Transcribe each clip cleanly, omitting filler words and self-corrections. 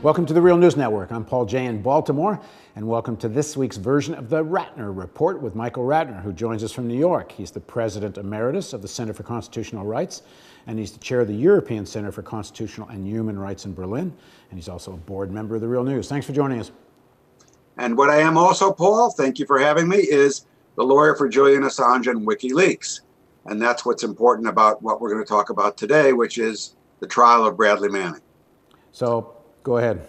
Welcome to the Real News Network. I'm Paul Jay in Baltimore, and welcome to this week's version of the Ratner Report with Michael Ratner, who joins us from New York. He's the President Emeritus of the Center for Constitutional Rights, and he's the chair of the European Center for Constitutional and Human Rights in Berlin, and he's also a board member of the Real News. Thanks for joining us. And what I am also, Paul, thank you for having me, is the lawyer for Julian Assange and WikiLeaks. And that's what's important about what we're going to talk about today, which is the trial of Bradley Manning. So, go ahead.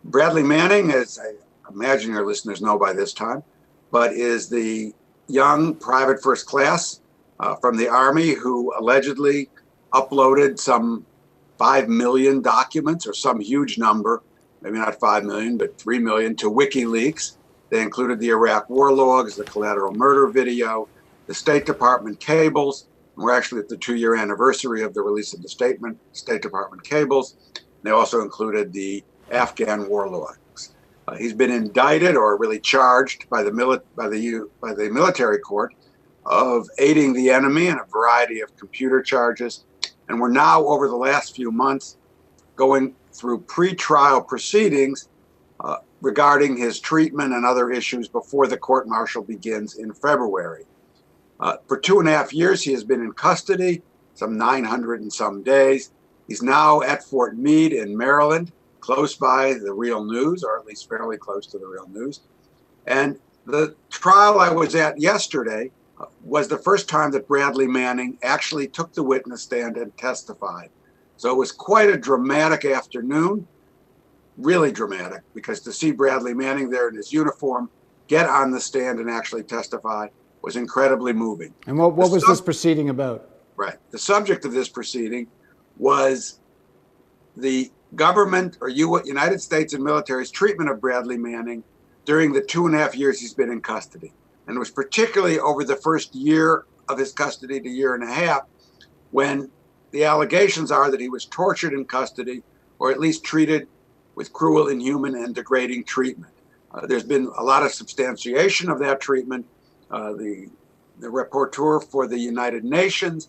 Bradley Manning, as I imagine your listeners know by this time, but is the young private first class from the Army who allegedly uploaded some 5 million documents or some huge number, maybe not 5 million, but 3 million to WikiLeaks. They included the Iraq war logs, the collateral murder video, the State Department cables. We're actually at the 2-year anniversary of the release of the State Department cables. They also included the Afghan war logs. He's been indicted, or really charged, by the military court of aiding the enemy in a variety of computer charges. And we're now, over the last few months, going through pre-trial proceedings regarding his treatment and other issues before the court-martial begins in February. For 2.5 years, he has been in custody, some 900 and some days. He's now at Fort Meade in Maryland, close by the Real News, or at least fairly close to the Real News. And the trial I was at yesterday was the first time that Bradley Manning actually took the witness stand and testified. So it was quite a dramatic afternoon, really dramatic, because to see Bradley Manning there in his uniform get on the stand and actually testify was incredibly moving. And what was this proceeding about? Right. The subject of this proceeding was the government, or United States and military's treatment of Bradley Manning during the 2.5 years he's been in custody. And it was particularly over the first year of his custody to 1.5 years, when the allegations are that he was tortured in custody, or at least treated with cruel, inhuman, and degrading treatment. There's been a lot of substantiation of that treatment. The rapporteur for the United Nations,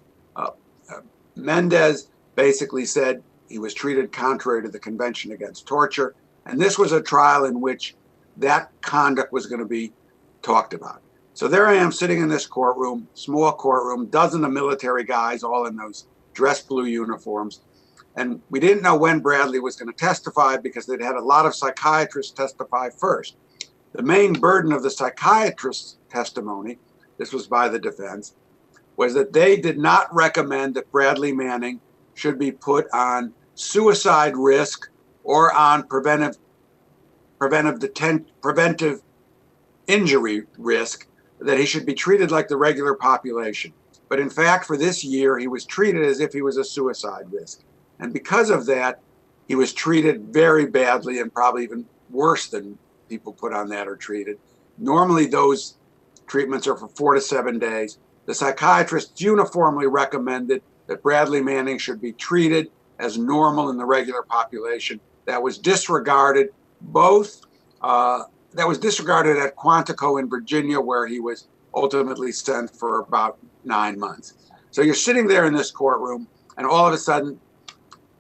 Mendez, basically said he was treated contrary to the Convention Against Torture. And this was a trial in which that conduct was going to be talked about. So there I am sitting in this courtroom, small courtroom, dozen of military guys, all in those dress blue uniforms. And we didn't know when Bradley was going to testify because they'd had a lot of psychiatrists testify first. The main burden of the psychiatrist's testimony, this was by the defense, was that they did not recommend that Bradley Manning should be put on suicide risk or on preventive injury risk, that he should be treated like the regular population. But in fact, for this year, he was treated as if he was a suicide risk. And because of that, he was treated very badly, and probably even worse than people put on that are treated. Normally, those treatments are for 4 to 7 days. The psychiatrists uniformly recommended that Bradley Manning should be treated as normal in the regular population. That was disregarded that was disregarded at Quantico in Virginia, where he was ultimately sent for about 9 months. So you're sitting there in this courtroom, and all of a sudden,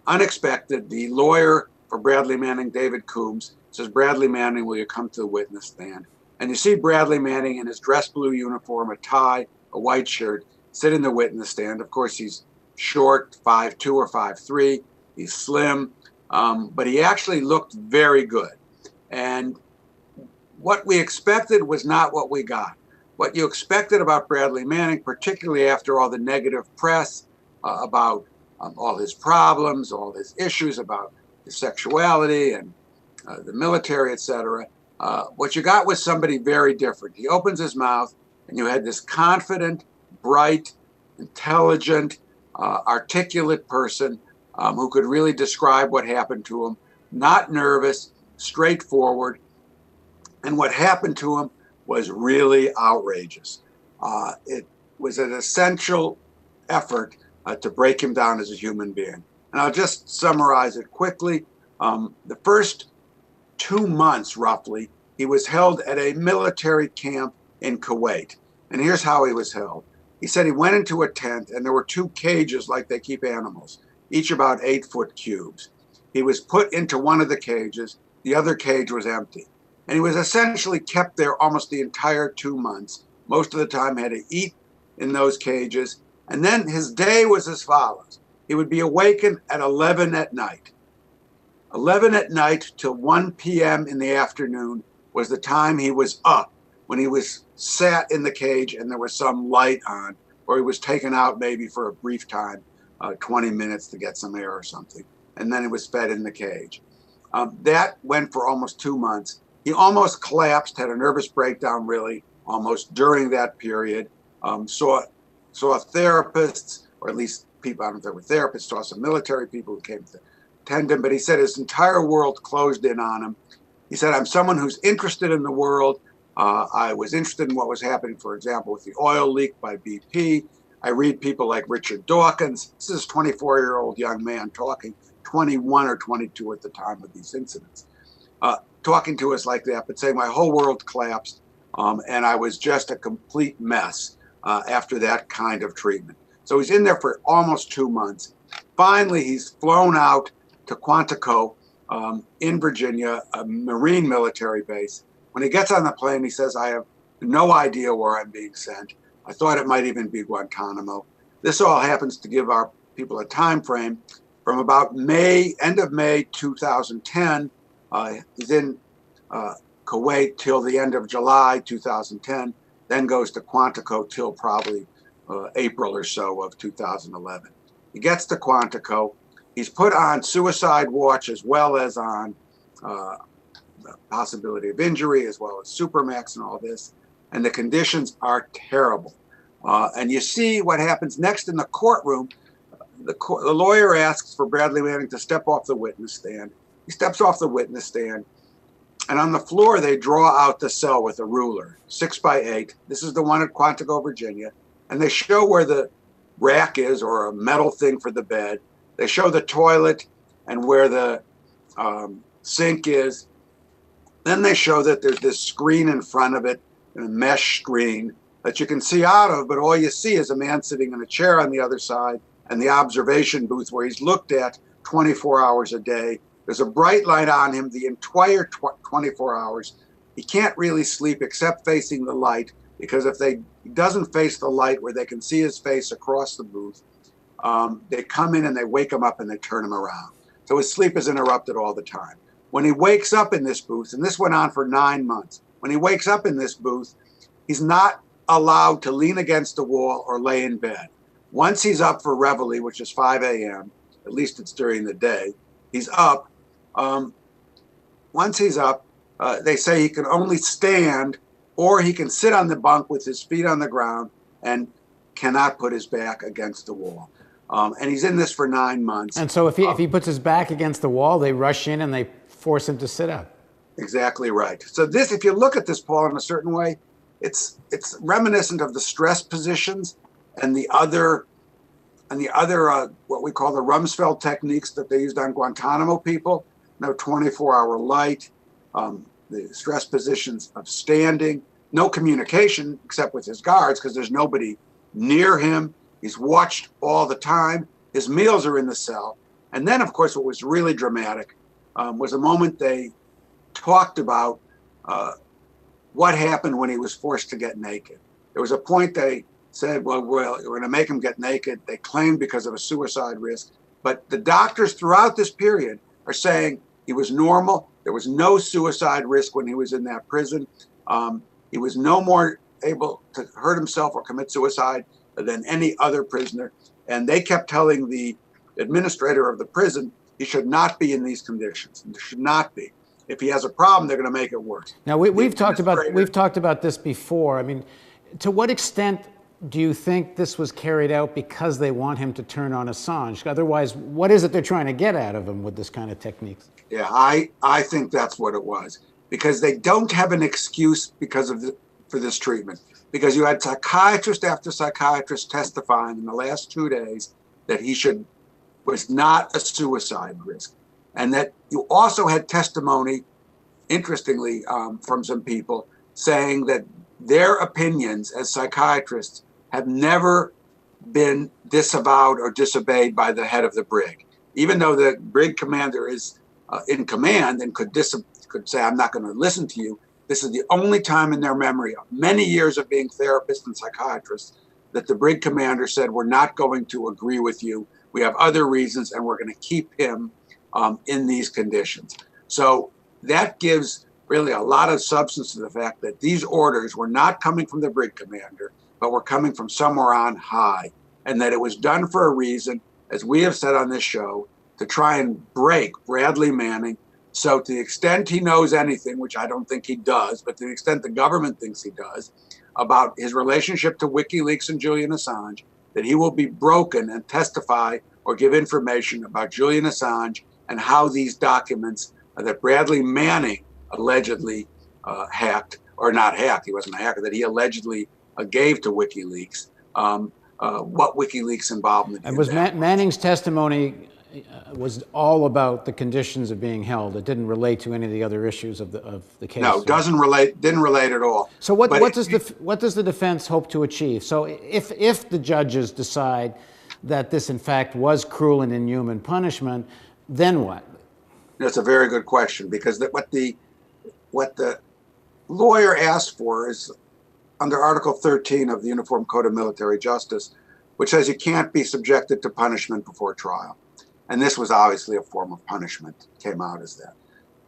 unexpected, the lawyer for Bradley Manning, David Coombs, says, "Bradley Manning, will you come to the witness stand?" And you see Bradley Manning in his dress blue uniform, a tie, a white shirt, sit in the witness stand. Of course, he's short, 5'2" or 5'3". He's slim, but he actually looked very good. And what we expected was not what we got. What you expected about Bradley Manning, particularly after all the negative press about all his problems, all his issues about his sexuality and the military, etc., what you got was somebody very different. He opens his mouth, and you had this confident, bright, intelligent, articulate person who could really describe what happened to him, not nervous, straightforward. And what happened to him was really outrageous. It was an essential effort to break him down as a human being. And I'll just summarize it quickly. The first 2 months, roughly, he was held at a military camp in Kuwait. And here's how he was held. He said he went into a tent, and there were 2 cages like they keep animals, each about 8-foot cubes. He was put into one of the cages. The other cage was empty. And he was essentially kept there almost the entire 2 months. Most of the time had to eat in those cages. And then his day was as follows. He would be awakened at 11 at night. 11 at night till 1 p.m. in the afternoon was the time he was up, when he was sat in the cage and there was some light on, or he was taken out maybe for a brief time, 20 minutes to get some air or something. And then he was fed in the cage. That went for almost 2 months. He almost collapsed, had a nervous breakdown really, almost during that period. Saw therapists, or at least people, I don't know if they were therapists, saw some military people who came to attend him, but he said his entire world closed in on him. He said, I'm someone who's interested in the world. I was interested in what was happening, for example, with the oil leak by BP. I read people like Richard Dawkins. This is a 24-year-old young man talking, 21 or 22 at the time of these incidents, talking to us like that, but saying my whole world collapsed, and I was just a complete mess after that kind of treatment. So he's in there for almost 2 months. Finally, he's flown out to Quantico in Virginia, a Marine military base. When he gets on the plane, he says, I have no idea where I'm being sent. I thought it might even be Guantanamo. This all happens to give our people a time frame from about end of May 2010. He's in Kuwait till the end of July 2010, then goes to Quantico till probably April or so of 2011. He gets to Quantico. He's put on suicide watch as well as on the possibility of injury, as well as Supermax and all this. And the conditions are terrible. And you see what happens next in the courtroom. The lawyer asks for Bradley Manning to step off the witness stand. He steps off the witness stand. And on the floor, they draw out the cell with a ruler, 6 by 8. This is the one at Quantico, Virginia. And they show where the rack is, or a metal thing for the bed. They show the toilet and where the sink is. Then they show that there's this screen in front of it, a mesh screen that you can see out of, but all you see is a man sitting in a chair on the other side and the observation booth where he's looked at 24 hours a day. There's a bright light on him the entire 24 hours. He can't really sleep except facing the light, because if he doesn't face the light where they can see his face across the booth, they come in and they wake him up and they turn him around. So his sleep is interrupted all the time. When he wakes up in this booth, and this went on for 9 months, when he wakes up in this booth, he's not allowed to lean against the wall or lay in bed. Once he's up for reveille, which is 5 a.m., at least it's during the day, he's up. Once he's up, they say he can only stand, or he can sit on the bunk with his feet on the ground and cannot put his back against the wall. And he's in this for 9 months. And so if he puts his back against the wall, they rush in and they force him to sit up. Exactly right. So this, if you look at this, Paul, in a certain way, it's reminiscent of the stress positions and the other what we call the Rumsfeld techniques that they used on Guantanamo people. No 24-hour light, the stress positions of standing, no communication except with his guards because there's nobody near him. He's watched all the time. His meals are in the cell. And then, of course, what was really dramatic was a moment they talked about what happened when he was forced to get naked. There was a point they said, well, we're going to make him get naked. They claimed because of a suicide risk. But the doctors throughout this period are saying he was normal. There was no suicide risk when he was in that prison. He was no more able to hurt himself or commit suicide than any other prisoner. And they kept telling the administrator of the prison he should not be in these conditions. There should not be. If he has a problem, they're going to make it worse. Now we've talked about this before. I mean, to what extent do you think this was carried out because they want him to turn on Assange? Otherwise, what is it they're trying to get out of him with this kind of techniques? Yeah, I think that's what it was, because they don't have an excuse for this treatment. Because you had psychiatrist after psychiatrist testifying in the last 2 days that he was not a suicide risk. And that you also had testimony, interestingly, from some people saying that their opinions as psychiatrists have never been disavowed or disobeyed by the head of the brig. even though the brig commander is in command and could say, I'm not going to listen to you, this is the only time in their memory of many years of being therapists and psychiatrists that the brig commander said, we're not going to agree with you. We have other reasons, and we're going to keep him in these conditions. So that gives really a lot of substance to the fact that these orders were not coming from the brig commander, but were coming from somewhere on high, and that it was done for a reason, as we have said on this show, to try and break Bradley Manning. So to the extent he knows anything, which I don't think he does, but to the extent the government thinks he does, about his relationship to WikiLeaks and Julian Assange, that he will be broken and testify or give information about Julian Assange and how these documents that Bradley Manning allegedly hacked, or not hacked, he wasn't a hacker, that he allegedly gave to WikiLeaks, what WikiLeaks involvement. And was Manning's testimony was all about the conditions of being held? It didn't relate to any of the other issues of the case. No, didn't relate at all. So what does the defense hope to achieve? So if the judges decide that this in fact was cruel and inhuman punishment, then what? That's a very good question, because what the lawyer asked for is under Article 13 of the Uniform Code of Military Justice, which says you can't be subjected to punishment before trial. And this was obviously a form of punishment, came out as that.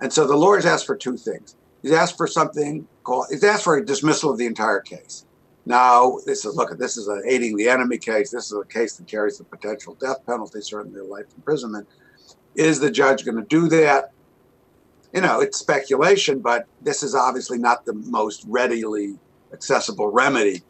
And so the lawyers asked for two things. He's asked for he's asked for a dismissal of the entire case. Now, this is an aiding the enemy case. This is a case that carries the potential death penalty, certainly life imprisonment. Is the judge going to do that? You know, it's speculation, but this is obviously not the most readily accessible remedy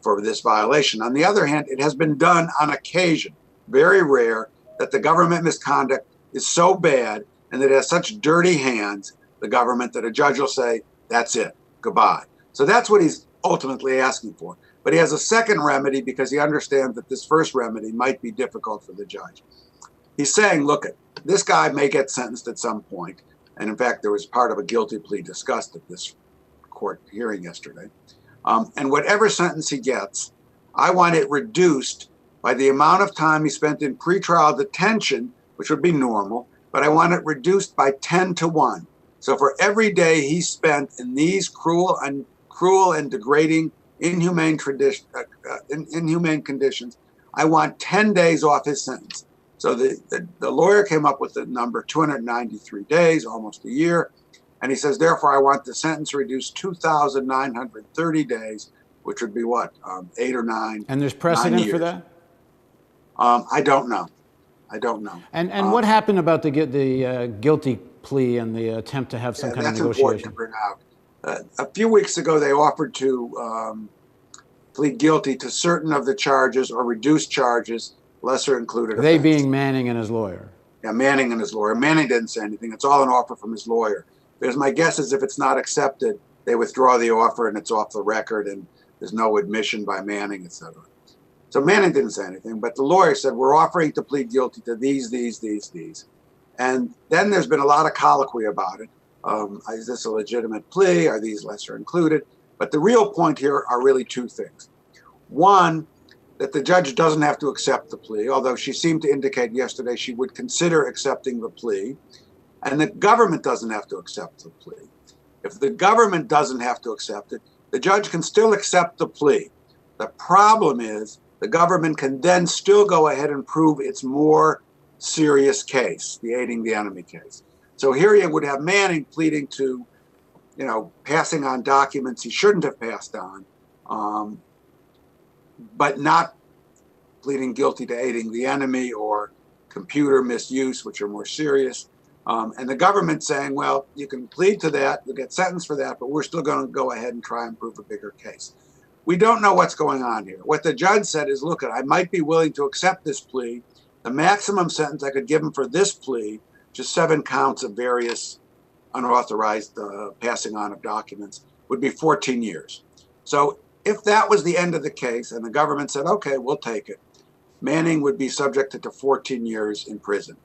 for this violation. On the other hand, it has been done on occasion, very rare, that the government misconduct is so bad and that it has such dirty hands, the government, that a judge will say, that's it, goodbye. So that's what he's ultimately asking for. But he has a second remedy because he understands that this first remedy might be difficult for the judge. He's saying, look, this guy may get sentenced at some point. And in fact, there was part of a guilty plea discussed at this court hearing yesterday. And whatever sentence he gets, I want it reduced by the amount of time he spent in pretrial detention, which would be normal, but I want it reduced by 10 to 1. So for every day he spent in these cruel and degrading, inhumane conditions, I want 10 days off his sentence. So the lawyer came up with the number 293 days, almost a year. And he says, therefore, I want the sentence reduced 2,930 days, which would be what, 8 or 9. And there's precedent for that? I don't know. And what happened about the guilty plea and the attempt to have some kind of negotiation? That's important to bring out. A few weeks ago, they offered to plead guilty to certain of the charges or reduce charges, lesser included. They being Manning and his lawyer. Yeah, Manning and his lawyer. Manning didn't say anything. It's all an offer from his lawyer. Because my guess is if it's not accepted, they withdraw the offer and it's off the record and there's no admission by Manning, etc. So Manning didn't say anything, but the lawyer said, we're offering to plead guilty to these. And then there's been a lot of colloquy about it. Is this a legitimate plea? Are these lesser included? But the real point here are really two things. One, that the judge doesn't have to accept the plea, although she seemed to indicate yesterday she would consider accepting the plea. And the government doesn't have to accept the plea. If the government doesn't have to accept it, the judge can still accept the plea. The problem is the government can then still go ahead and prove its more serious case, the aiding the enemy case. So here you would have Manning pleading to, passing on documents he shouldn't have passed on, but not pleading guilty to aiding the enemy or computer misuse, which are more serious. And the government saying, well, you can plead to that, you'll get sentenced for that, but we're still going to go ahead and try and prove a bigger case. We don't know what's going on here. What the judge said is, look, I might be willing to accept this plea. The maximum sentence I could give him for this plea, just 7 counts of various unauthorized passing on of documents, would be 14 years. So if that was the end of the case and the government said, okay, we'll take it, Manning would be subjected to 14 years in prison.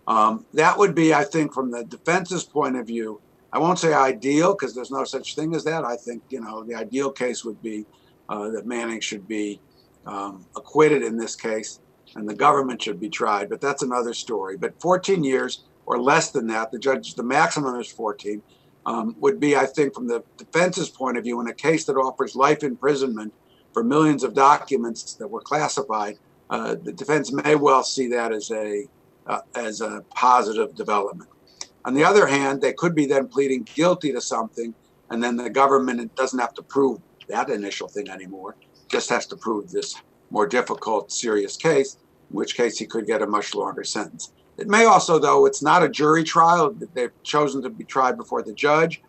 That would be, I think, from the defense's point of view, I won't say ideal because there's no such thing as that. I think, the ideal case would be that Manning should be acquitted in this case. and the government should be tried, but that's another story. But 14 years or less than that, the maximum is 14, would be, I think, from the defense's point of view, in a case that offers life imprisonment for millions of documents that were classified, the defense may well see that as a positive development. On the other hand, they could be then pleading guilty to something, and then the government doesn't have to prove that initial thing anymore, just has to prove this more difficult, serious case, in which case he could get a much longer sentence. It may also, though, it's not a jury trial. They've chosen to be tried before the judge.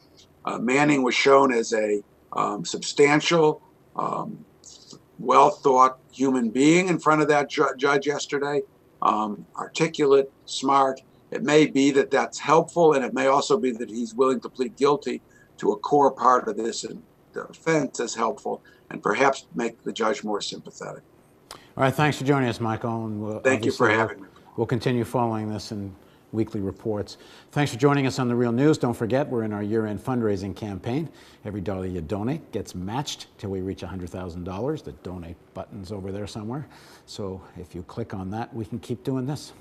Manning was shown as a substantial, well-thought human being in front of that judge yesterday, articulate, smart. It may be that that's helpful, and it may also be that he's willing to plead guilty to a core part of this offense as helpful, and perhaps make the judge more sympathetic. All right, thanks for joining us, Michael. And thank you for having me. We'll continue following this in weekly reports. Thanks for joining us on The Real News. Don't forget, we're in our year-end fundraising campaign. Every dollar you donate gets matched till we reach $100,000. The donate button's over there somewhere. So if you click on that, we can keep doing this.